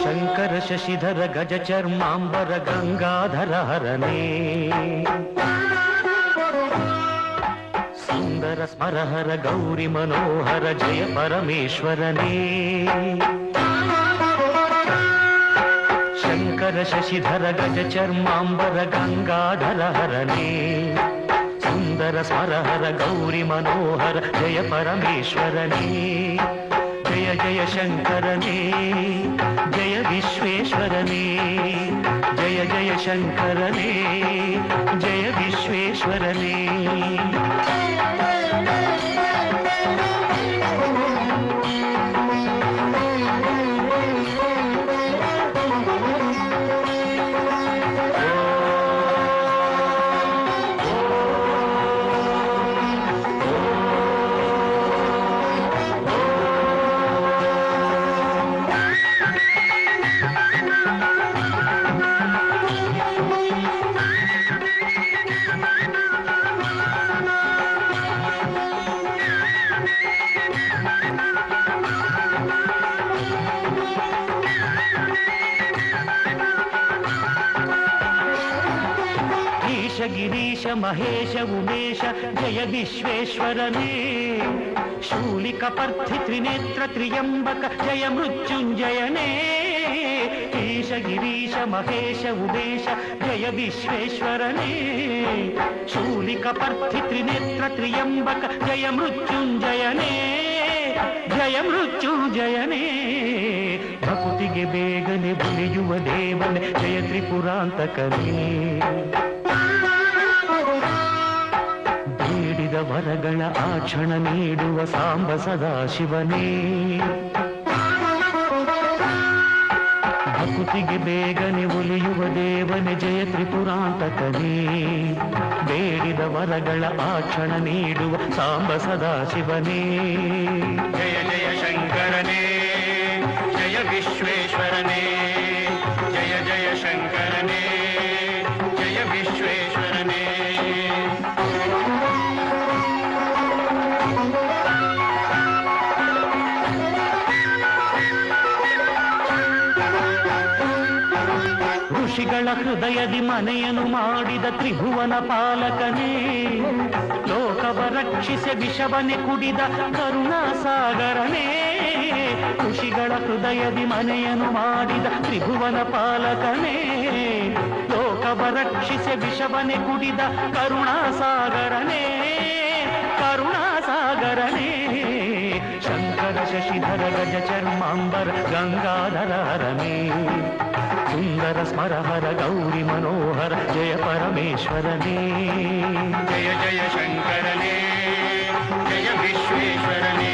ಶಂಕರ ಶಶಿಧರ ಗಜ ಚರ್ಮಾಂಬರ ಗಂಗಾಧರ ಹರನೇ ಸುಂದರ ಸ್ಮರಹರ ಗೌರಿ ಮನೋಹರ ಜಯ ಪರಮೇಶ್ವರನೇ ಶಂಕರ ಶಶಿಧರ ಗಜ ಚರ್ಮಾಂಬರ ಗಂಗಾಧರ ಹರನೇ ಸುಂದರ ಸ್ಮರಹರ ಗೌರಿ ಮನೋಹರ ಜಯ ಪರಮೇಶ್ವರನೇ ಜಯ ಜಯ ಶಂಕರನೇ ಜಯ ವಿಶ್ವೇಶ್ವರನೇ ಜಯ ಜಯ ಶಂಕರನೇ ಜಯ ವಿಶ್ವೇಶ್ವರನೇ ಗಿರೀಶ ಮಹೇಶ ಉಮೇಶ ಜಯ ವಿಶ್ವೇಶ್ವರನೇ ಶೂಲಿಕ ಪರ್ಥಿ ತ್ರಿನೇತ್ರ ತ್ರಿಯಂಬಕ ಜಯ ಮೃತ್ಯುಂಜಯನೇ ಈಶ ಗಿರೀಶ ಮಹೇಶ ಉಮೇಶ ಜಯ ವಿಶ್ವೇಶ್ವರನೇ ಶೂಲಿಕ ಪರ್ಥಿ ತ್ರಿನೇತ್ರ ತ್ರಿಯಂಬಕ ಜಯ ಮೃತ್ಯುಂಜಯನೇ ಜಯ ಮೃತ್ಯುಂಜಯನೇ ಭಕುತಿಗೆ ಬೇಗನೆ ಬುಲಿಯುವ ದೇವನೇ ಜಯ ತ್ರಿಪುರಾಂತಕನೇ ಬೇಡಿದ ವರಗಳ ಆಕ್ಷಣ ನೀಡುವ ಸಾಂಬ ಸದಾಶಿವನೇ ಭಕುತಿಗೆ ಬೇಗನೆ ಒಲಿಯುವ ದೇವನೇ ಜಯ ತ್ರಿಪುರಾಂತಕನೇ ಬೇಡಿದ ವರಗಳ ಆಕ್ಷಣ ನೀಡುವ ಸಾಂಬ ಸದಾಶಿವನೇ ಜಯ ಜಯ ಶಂಕರನೇ ಜಯ ವಿಶ್ವೇಶ್ವರನೇ ಜಯ ಜಯ ಶಂಕರನೇ ಜಯ ವಿಶ್ವೇಶ್ವರನೇ ಋಷಿಗಳ ಹೃದಯದಿ ಮನೆಯನ್ನು ಮಾಡಿದ ತ್ರಿಭುವನ ಪಾಲಕನೇ ಲೋಕವ ರಕ್ಷಿಸಿ ವಿಷವನೆ ಕುಡಿದ ಕರುಣಾಸಾಗರನೇ ಋಷಿಗಳ ಹೃದಯದಿ ಮನೆಯನ್ನು ಮಾಡಿದ ತ್ರಿಭುವನ ಪಾಲಕನೇ ಲೋಕವ ರಕ್ಷಿಸಿ ವಿಷವನೆ ಕುಡಿದ ಕರುಣಾಸಾಗರನೇ ಕರುಣಾಸಾಗರನೇ ಶಂಕರ ಶಶಿಧರ ಗಜ ಚರ್ಮಾಂಬರ ಗಂಗಾಧರ ಹರನೇ ಸುಂದರ ಸ್ಮರಹರ ಗೌರಿ ಮನೋಹರ ಜಯ ಪರಮೇಶ್ವರನೇ ಜಯ ಜಯ ಶಂಕರನೇ ಜಯ ವಿಶ್ವೇಶ್ವರನೇ